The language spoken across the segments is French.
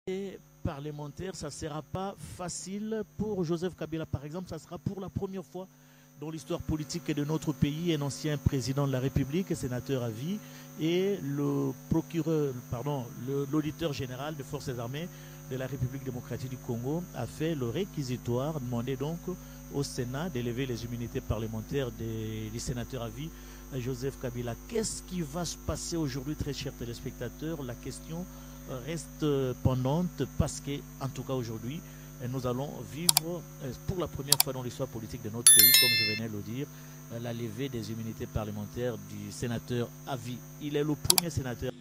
Et parlementaire, ça ne sera pas facile pour Joseph Kabila, par exemple. Ça sera pour la première fois dans l'histoire politique de notre pays un ancien président de la République, sénateur à vie, et le procureur, pardon, l'auditeur général des forces armées de la République démocratique du Congo a fait le réquisitoire, demandé donc au Sénat d'élever les immunités parlementaires des sénateurs à vie à Joseph Kabila. Qu'est-ce qui va se passer aujourd'hui, très chers téléspectateurs? La question reste pendante parce que, en tout cas aujourd'hui, nous allons vivre pour la première fois dans l'histoire politique de notre pays, comme je venais de le dire, la levée des immunités parlementaires du sénateur à vie. Il est le premier sénateur.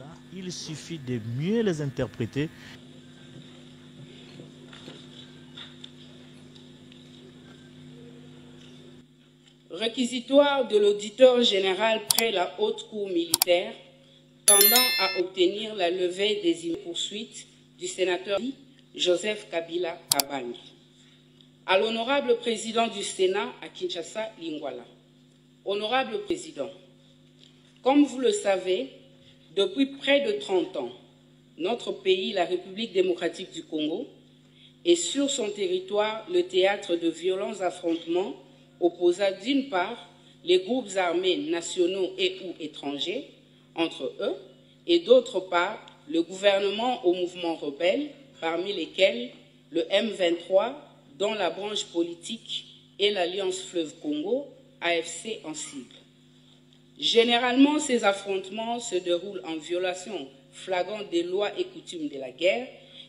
Là, il suffit de mieux les interpréter. Réquisitoire de l'auditeur général près la haute cour militaire tendant à obtenir la levée des poursuites du sénateur Joseph Kabila Kabange. À l'honorable président du Sénat à Kinshasa, Lingwala. Honorable président, comme vous le savez, depuis près de 30 ans, notre pays, la République démocratique du Congo, est sur son territoire le théâtre de violents affrontements opposant d'une part les groupes armés nationaux et ou étrangers entre eux et d'autre part le gouvernement aux mouvements rebelles, parmi lesquels le M23 dont la branche politique est l'Alliance Fleuve Congo, AFC en cible. Généralement, ces affrontements se déroulent en violation flagrante des lois et coutumes de la guerre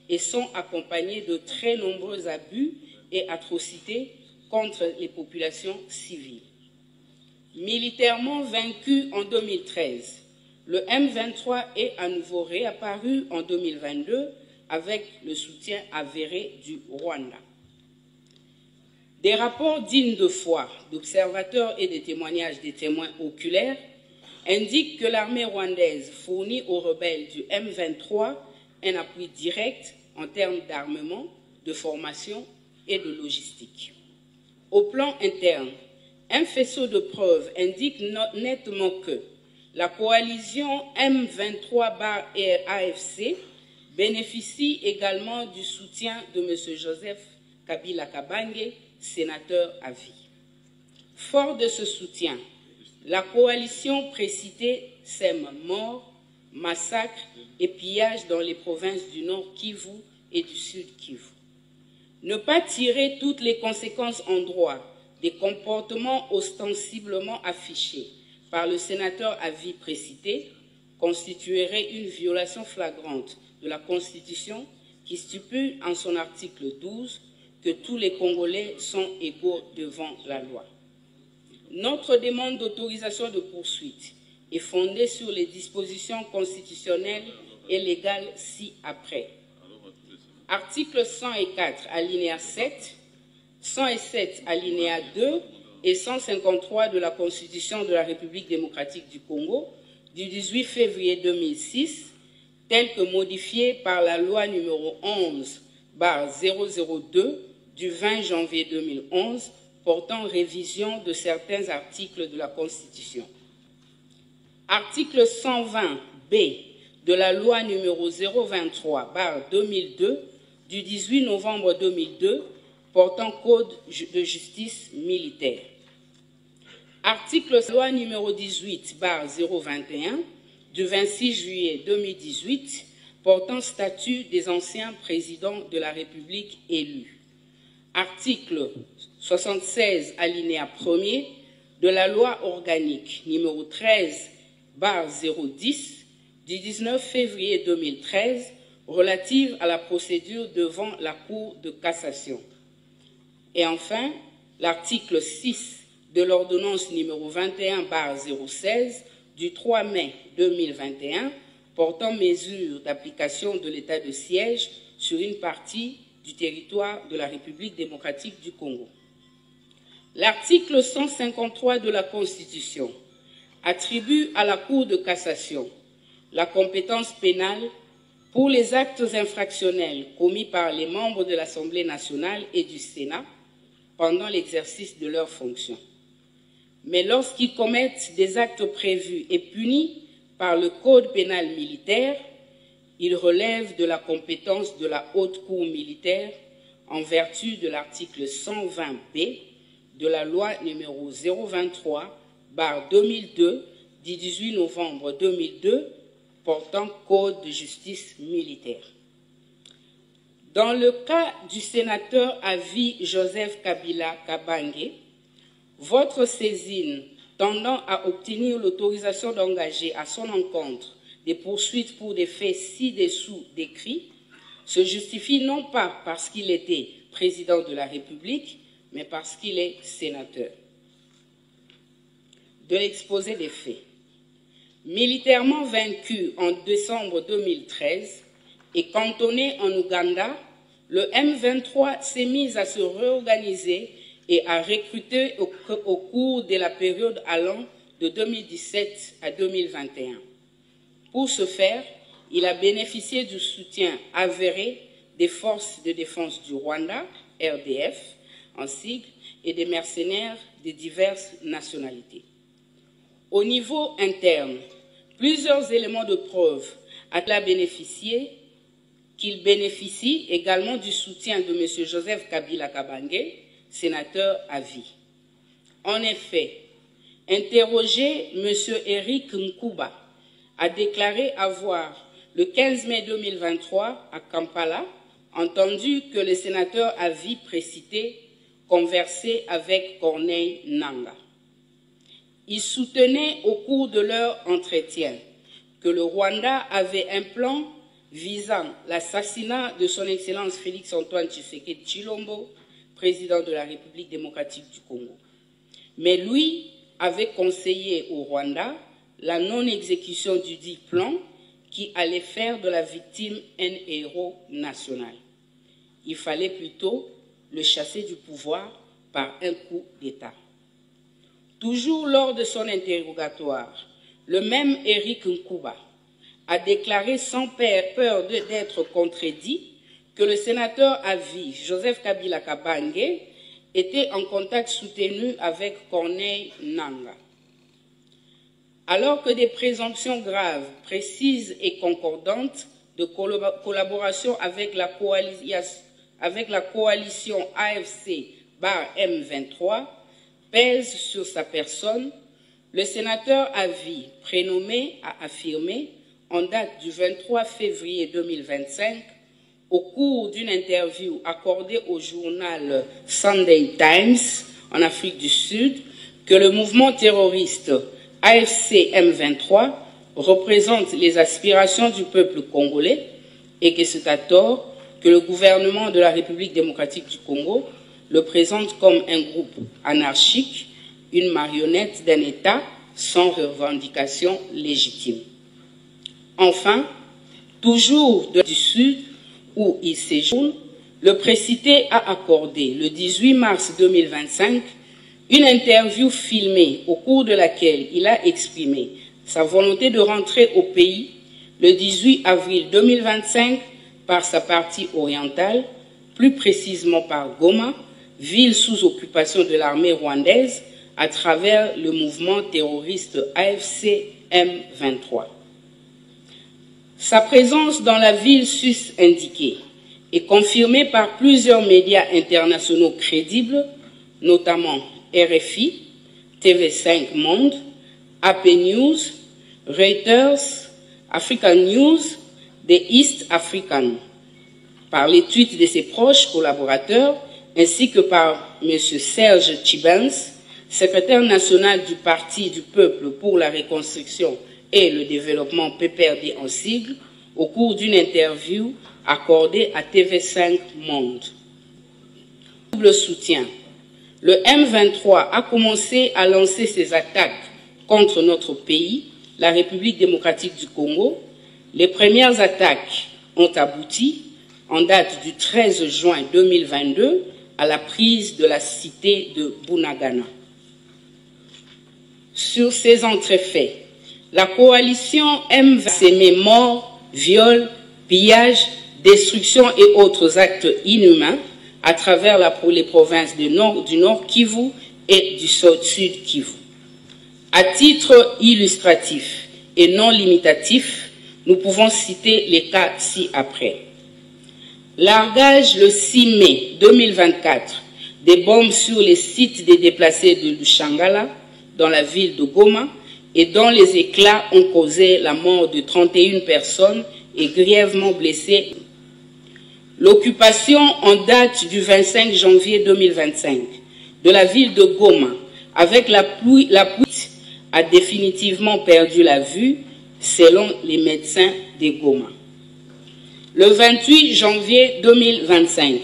et sont accompagnés de très nombreux abus et atrocités contre les populations civiles. Militairement vaincu en 2013, le M23 est à nouveau réapparu en 2022 avec le soutien avéré du Rwanda. Des rapports dignes de foi d'observateurs et des témoignages des témoins oculaires indiquent que l'armée rwandaise fournit aux rebelles du M23 un appui direct en termes d'armement, de formation et de logistique. Au plan interne, un faisceau de preuves indique nettement que la coalition M23-AFC bénéficie également du soutien de M. Joseph Kabila Kabange, sénateur à vie. Fort de ce soutien, la coalition précitée sème morts, massacres et pillages dans les provinces du Nord Kivu et du Sud Kivu. Ne pas tirer toutes les conséquences en droit des comportements ostensiblement affichés par le sénateur à vie précité constituerait une violation flagrante de la Constitution qui stipule en son article 12 que tous les Congolais sont égaux devant la loi. Notre demande d'autorisation de poursuite est fondée sur les dispositions constitutionnelles et légales ci-après. Article 104, alinéa 7, 107, alinéa 2 et 153 de la Constitution de la République démocratique du Congo du 18 février 2006, telle que modifiée par la loi numéro 11/002 du 20 janvier 2011 portant révision de certains articles de la Constitution. Article 120B de la loi numéro 023/2002 du 18 novembre 2002 portant code de justice militaire. Article loi numéro 18/021 du 26 juillet 2018 portant statut des anciens présidents de la République élus. Article 76 alinéa 1er de la loi organique numéro 13/010 du 19 février 2013 relative à la procédure devant la Cour de cassation. Et enfin, l'article 6 de l'ordonnance numéro 21/016 du 3 mai 2021 portant mesures d'application de l'état de siège sur une partie du territoire de la République démocratique du Congo. L'article 153 de la Constitution attribue à la Cour de cassation la compétence pénale pour les actes infractionnels commis par les membres de l'Assemblée nationale et du Sénat pendant l'exercice de leurs fonctions. Mais lorsqu'ils commettent des actes prévus et punis par le Code pénal militaire, ils relèvent de la compétence de la Haute Cour militaire en vertu de l'article 120b de la loi numéro 023/2002 du 18 novembre 2002 portant Code de justice militaire. Dans le cas du sénateur à vie Joseph Kabila Kabange, votre saisine tendant à obtenir l'autorisation d'engager à son encontre des poursuites pour des faits ci-dessous décrits se justifie non pas parce qu'il était président de la République, mais parce qu'il est sénateur. De l'exposé des faits. Militairement vaincu en décembre 2013 et cantonné en Ouganda, le M23 s'est mis à se réorganiser et à recruter au cours de la période allant de 2017 à 2021. Pour ce faire, il a bénéficié du soutien avéré des forces de défense du Rwanda, RDF, en sigle, et des mercenaires de diverses nationalités. Au niveau interne, plusieurs éléments de preuve qu'il bénéficie également du soutien de M. Joseph Kabila Kabange, sénateur à vie. En effet, interrogé, M. Eric Nkuba a déclaré avoir, le 15 mai 2023, à Kampala, entendu que le sénateur à vie précité conversait avec Corneille Nangaa. Il soutenait au cours de leur entretien que le Rwanda avait un plan visant l'assassinat de son Excellence Félix-Antoine Tshisekedi Tshilombo, président de la République démocratique du Congo. Mais lui avait conseillé au Rwanda la non-exécution du dit plan qui allait faire de la victime un héros national. Il fallait plutôt le chasser du pouvoir par un coup d'État. Toujours lors de son interrogatoire, le même Eric Nkuba a déclaré sans peur d'être contredit que le sénateur à vie, Joseph Kabila Kabange, était en contact soutenu avec Corneille Nangaa. Alors que des présomptions graves, précises et concordantes de collaboration avec la coalition AFC/M23 pèsent sur sa personne, le sénateur à vie prénommé a affirmé, en date du 23 février 2025, au cours d'une interview accordée au journal Sunday Times en Afrique du Sud, que le mouvement terroriste AFC M23 représente les aspirations du peuple congolais et que c'est à tort que le gouvernement de la République démocratique du Congo le présente comme un groupe anarchique, une marionnette d'un État sans revendication légitime. Enfin, toujours du Sud, où il séjourne, le précité a accordé le 18 mars 2025 une interview filmée au cours de laquelle il a exprimé sa volonté de rentrer au pays le 18 avril 2025 par sa partie orientale, plus précisément par Goma, ville sous occupation de l'armée rwandaise, à travers le mouvement terroriste AFC M23. Sa présence dans la ville sus-indiquée est confirmée par plusieurs médias internationaux crédibles, notamment RFI, TV5 Monde, AP News, Reuters, African News, The East African, par les tweets de ses proches collaborateurs, ainsi que par M. Serge Tchibens, secrétaire national du Parti du Peuple pour la Reconstruction et le Développement PPRD en sigle, au cours d'une interview accordée à TV5 Monde. Double soutien. Le M23 a commencé à lancer ses attaques contre notre pays, la République démocratique du Congo. Les premières attaques ont abouti, en date du 13 juin 2022, à la prise de la cité de Bunagana. Sur ces entrefaits, La coalition aime s'aimer mort, viol, pillage, destruction et autres actes inhumains à travers les provinces du Nord Kivu et du Sud Kivu. À titre illustratif et non limitatif, nous pouvons citer les cas ci-après. Largage le 6 mai 2024 des bombes sur les sites des déplacés de Lushangala dans la ville de Goma et dont les éclats ont causé la mort de 31 personnes et grièvement blessé. L'occupation en date du 25 janvier 2025 de la ville de Goma avec la pluie a définitivement perdu la vue selon les médecins de Goma. Le 28 janvier 2025,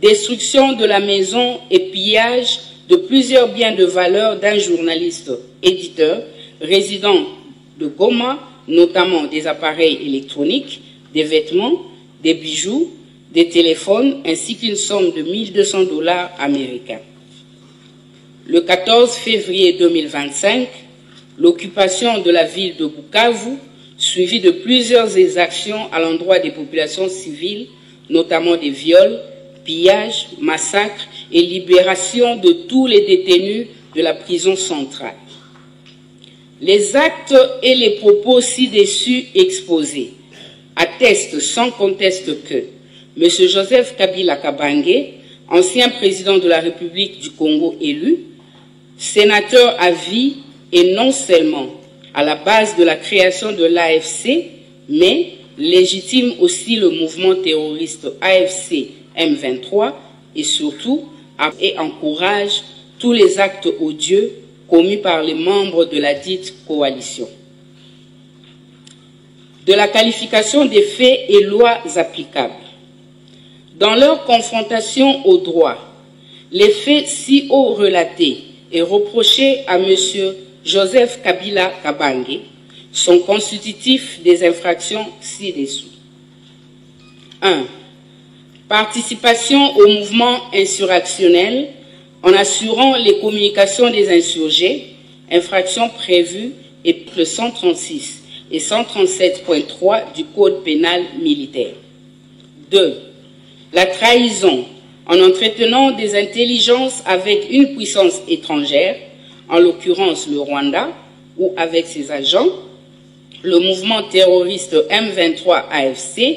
destruction de la maison et pillage de plusieurs biens de valeur d'un journaliste éditeur résident de Goma, notamment des appareils électroniques, des vêtements, des bijoux, des téléphones, ainsi qu'une somme de 1 200 $ américains. Le 14 février 2025, l'occupation de la ville de Bukavu, suivie de plusieurs exactions à l'endroit des populations civiles, notamment des viols, pillages, massacres et libération de tous les détenus de la prison centrale. Les actes et les propos ci-dessus exposés attestent sans conteste que M. Joseph Kabila Kabange, ancien président de la République du Congo élu, sénateur à vie et non seulement à la base de la création de l'AFC, mais légitime aussi le mouvement terroriste AFC M23 et surtout et encourage tous les actes odieux commis par les membres de la dite coalition. De la qualification des faits et lois applicables. Dans leur confrontation au droit, les faits si haut relatés et reprochés à M. Joseph Kabila Kabange sont constitutifs des infractions ci-dessous. 1. Participation au mouvement insurrectionnel en assurant les communications des insurgés, infractions prévues articles 136 et 137.3 du Code pénal militaire. 2. La trahison en entretenant des intelligences avec une puissance étrangère, en l'occurrence le Rwanda, ou avec ses agents, le mouvement terroriste M23 AFC,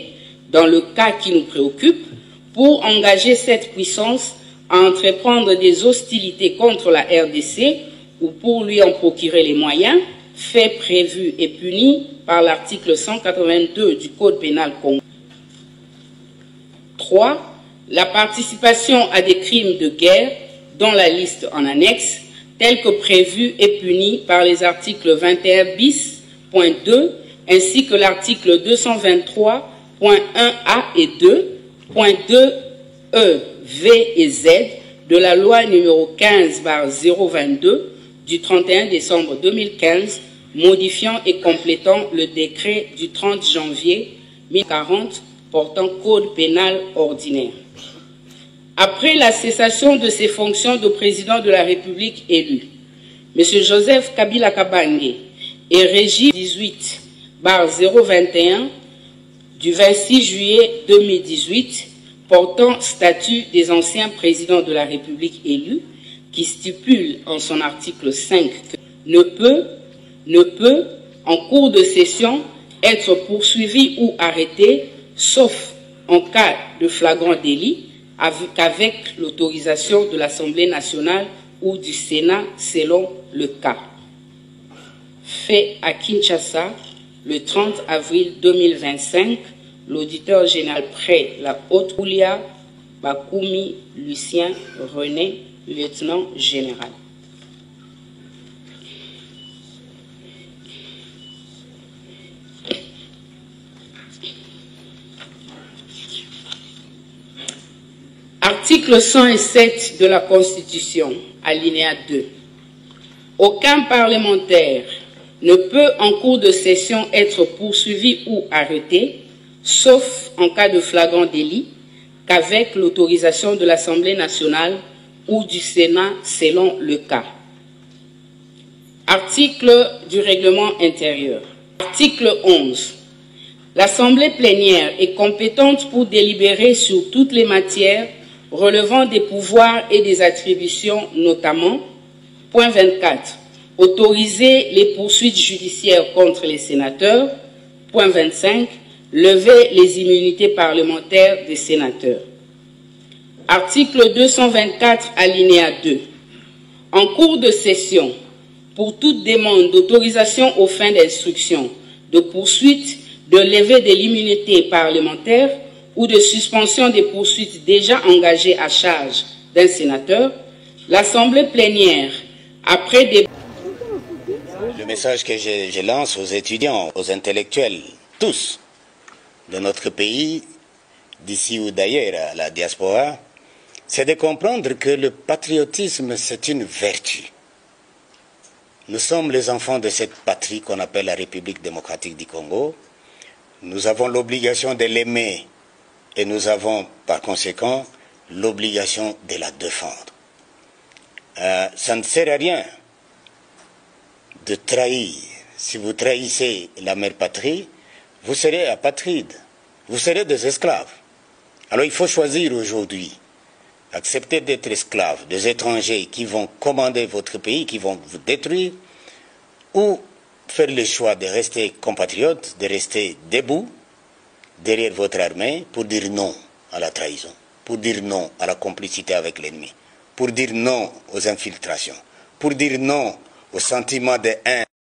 dans le cas qui nous préoccupe, pour engager cette puissance à entreprendre des hostilités contre la RDC ou pour lui en procurer les moyens, faits prévus et punis par l'article 182 du Code pénal congolais. 3. La participation à des crimes de guerre, dont la liste en annexe, tels que prévus et punis par les articles 21 bis.2 ainsi que l'article 223.1a et 2.2 e, v et z de la loi numéro 15/022 du 31 décembre 2015 modifiant et complétant le décret du 30 janvier 1040 portant code pénal ordinaire. Après la cessation de ses fonctions de président de la République élu, M. Joseph Kabila Kabange est régi 18/021 du 26 juillet 2018 portant statut des anciens présidents de la République élus qui stipule en son article 5 que ne peut, en cours de session, être poursuivi ou arrêté, sauf en cas de flagrant délit, qu'avec l'autorisation de l'Assemblée nationale ou du Sénat selon le cas. Fait à Kinshasa le 30 avril 2025, l'auditeur général près la Haute-Oulia, Bakumi Lucien René, lieutenant général. Article 107 de la Constitution, alinéa 2. Aucun parlementaire ne peut en cours de session être poursuivi ou arrêté, sauf en cas de flagrant délit, qu'avec l'autorisation de l'Assemblée nationale ou du Sénat selon le cas. Article du règlement intérieur. Article 11. L'Assemblée plénière est compétente pour délibérer sur toutes les matières relevant des pouvoirs et des attributions, notamment, point 24, autoriser les poursuites judiciaires contre les sénateurs, point 25, lever les immunités parlementaires des sénateurs. Article 224, alinéa 2. En cours de session, pour toute demande d'autorisation aux fins d'instruction, de poursuite, de levée de l'immunité parlementaire ou de suspension des poursuites déjà engagées à charge d'un sénateur, l'Assemblée plénière, après des... Le message que je lance aux étudiants, aux intellectuels, tous, de notre pays, d'ici ou d'ailleurs à la diaspora, c'est de comprendre que le patriotisme, c'est une vertu. Nous sommes les enfants de cette patrie qu'on appelle la République démocratique du Congo. Nous avons l'obligation de l'aimer et nous avons par conséquent l'obligation de la défendre. Ça ne sert à rien de trahir. Si vous trahissez la mère patrie, vous serez apatride, vous serez des esclaves. Alors il faut choisir aujourd'hui, accepter d'être esclaves des étrangers qui vont commander votre pays, qui vont vous détruire, ou faire le choix de rester compatriote, de rester debout derrière votre armée pour dire non à la trahison, pour dire non à la complicité avec l'ennemi, pour dire non aux infiltrations, pour dire non au sentiment de haine.